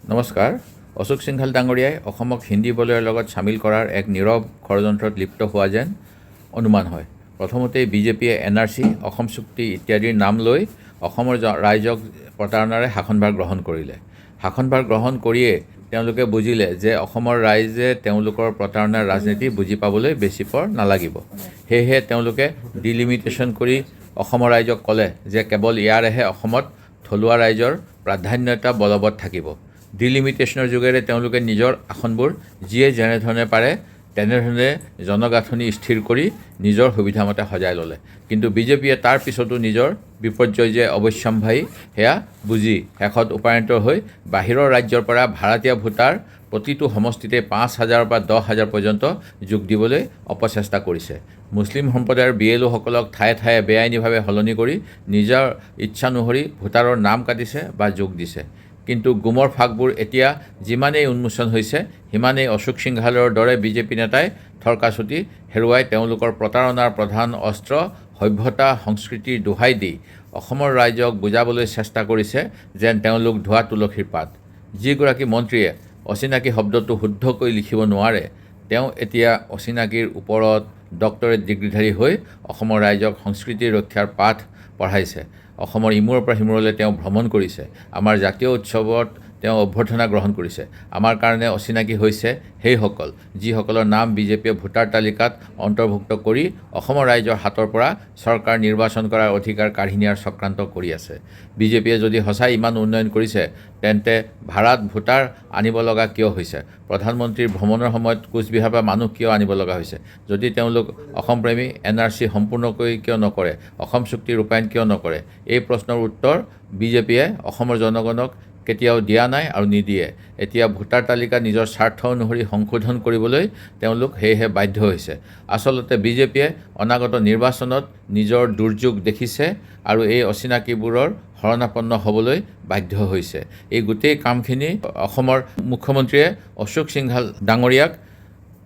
নমস্কাৰ। অশোক সিংঘাল ডাঙৰীয়াই অসমক হিন্দী বলয়ৰ লগত চামিল কৰাৰ এক নীৰৱ ষড়যন্ত্ৰত লিপ্ত হোৱা যেন অনুমান হয়। প্ৰথমতেই বিজেপিয়ে NRC, অসম চুক্তি ইত্যাদিৰ নাম লৈ অসমৰ ৰাইজক প্ৰতাৰণাৰে শাসনভাৰ গ্ৰহণ কৰিলে। শাসনভাৰ গ্ৰহণ কৰিয়ে তেওঁলোকে বুজিলে যে অসমৰ ৰাইজে তেওঁলোকৰ প্ৰতাৰণাৰ ৰাজনীতি বুজি পাবলৈ বেছি পৰ নালাগিব। সেয়েহে তেওঁলোকে ডিলিমিটেশ্যন কৰি অসমৰ ৰাইজক ক'লে যে কেৱল ইয়াৰেহে অসমত থলুৱা ৰাইজৰ প্ৰাধান্যতা বলবৎ থাকিব। ডিলিমিটেশ্যনৰ যোগেৰে তেওঁলোকে নিজৰ আসনবোৰ যিয়ে যেনেধৰণে পাৰে তেনেধৰণে জনগাঁথনি স্থিৰ কৰি নিজৰ সুবিধামতে সজাই ল'লে। কিন্তু বিজেপিয়ে তাৰ পিছতো নিজৰ বিপৰ্যয় যে অৱশ্যম্ভাৱী সেয়া বুজি শেষত উপায়ন্ত হৈ বাহিৰৰ ৰাজ্যৰ পৰা ভাড়াতীয়া ভোটাৰ প্ৰতিটো সমষ্টিতে 5,000 পৰা 10,000 পৰ্যন্ত যোগ দিবলৈ অপচেষ্টা কৰিছে। মুছলিম সম্প্ৰদায়ৰ BLOসকলক ঠায়ে ঠায়ে বেআইনীভাৱে সলনি কৰি নিজৰ ইচ্ছানুসৰি ভোটাৰৰ নাম কাটিছে বা যোগ দিছে। কিন্তু গুমৰ ফাঁকবোৰ এতিয়া যিমানেই উন্মোচন হৈছে সিমানেই অশোক সিংঘালৰ দৰে বিজেপি নেতাই থৰকাচুটি হেৰুৱাই তেওঁলোকৰ প্ৰতাৰণাৰ প্ৰধান অস্ত্ৰ সভ্যতা সংস্কৃতিৰ দোহাই দি অসমৰ ৰাইজক বুজাবলৈ চেষ্টা কৰিছে যেন তেওঁলোক ধোৱা তুলসীৰ পাত। যিগৰাকী মন্ত্ৰীয়ে অচিনাকি শব্দটো শুদ্ধকৈ লিখিব নোৱাৰে তেওঁ এতিয়া অচিনাকিৰ ওপৰত ডক্টৰেট ডিগ্ৰীধাৰী হৈ অসমৰ ৰাইজক সংস্কৃতি ৰক্ষাৰ পাঠ পঢ়াইছে। অসমৰ ইমূৰৰ পৰা সিমূৰলৈ তেওঁ ভ্ৰমণ কৰিছে। আমাৰ জাতীয় উৎসৱত তেওঁ অভ্যৰ্থনা গ্ৰহণ কৰিছে। আমাৰ কাৰণে অচিনাকি হৈছে সেইসকল যিসকলৰ নাম বিজেপিয়ে ভোটাৰ তালিকাত অন্তৰ্ভুক্ত কৰি অসমৰ ৰাইজৰ হাতৰ পৰা চৰকাৰ নিৰ্বাচন কৰাৰ অধিকাৰ কাঢ়ি নিয়াৰ চক্ৰান্ত কৰি আছে। বিজেপিয়ে যদি সঁচাই ইমান উন্নয়ন কৰিছে তেন্তে ভাড়াত ভোটাৰ আনিব লগা কিয় হৈছে? প্ৰধানমন্ত্ৰীৰ ভ্ৰমণৰ সময়ত কোচবিহাৰৰ পৰা মানুহ কিয় আনিব লগা হৈছে? যদি তেওঁলোক অসমপ্ৰেমী NRC সম্পূৰ্ণকৈ কিয় নকৰে? অসম চুক্তি ৰূপায়ণ কিয় নকৰে? এই প্ৰশ্নৰ উত্তৰ বিজেপিয়ে অসমৰ জনগণক কেতিয়াও দিয়া নাই আৰু নিদিয়ে। এতিয়া ভোটাৰ তালিকা নিজৰ স্বাৰ্থ অনুসৰি সংশোধন কৰিবলৈ তেওঁলোক সেয়েহে বাধ্য হৈছে। আচলতে বিজেপিয়ে অনাগত নিৰ্বাচনত নিজৰ দুৰ্যোগ দেখিছে আৰু এই অচিনাকিবোৰৰ শৰণাপন্ন হ'বলৈ বাধ্য হৈছে। এই গোটেই কামখিনি অসমৰ মুখ্যমন্ত্ৰীয়ে অশোক সিংঘাল ডাঙৰীয়াক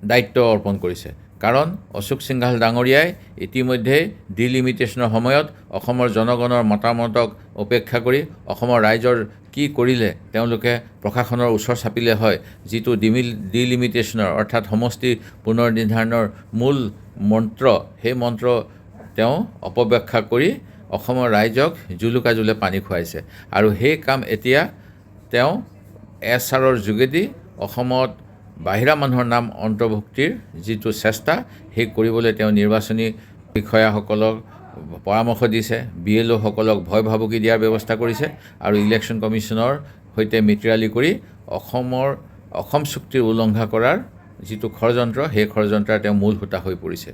দায়িত্ব অৰ্পণ কৰিছে। কাৰণ অশোক সিংঘাল ডাঙৰীয়াই ইতিমধ্যেই ডিলিমিটেশ্যনৰ সময়ত অসমৰ জনগণৰ মতামতক উপেক্ষা কৰি অসমৰ ৰাইজৰ কি কৰিলে তেওঁলোকে প্ৰশাসনৰ ওচৰ চাপিলে হয়। যিটো ডিলিমিটেশ্যনৰ অৰ্থাৎ সমষ্টি পুনৰ নিৰ্ধাৰণৰ মূল মন্ত্ৰ সেই মন্ত্ৰ তেওঁ অপব্যাখ্যা কৰি অসমৰ ৰাইজক জুলুকা জুলে পানী খুৱাইছে। আৰু সেই কাম এতিয়া তেওঁ SRৰ যোগেদি অসমত বাহিৰা মানুহৰ নাম অন্তৰ্ভুক্তিৰ যিটো চেষ্টা সেই কৰিবলৈ তেওঁ নিৰ্বাচনী বিষয়াসকলক পৰামৰ্শ দিছে। BLOসকলক ভয় ভাবুকি দিয়াৰ ব্যৱস্থা কৰিছে আৰু ইলেকশ্যন কমিশ্যনৰ সৈতে মিত্ৰালি কৰি অসম চুক্তিৰ উলংঘা কৰাৰ যিটো ষড়যন্ত্ৰ সেই ষড়যন্ত্ৰৰ তেওঁ মূল হোতা হৈ পৰিছে।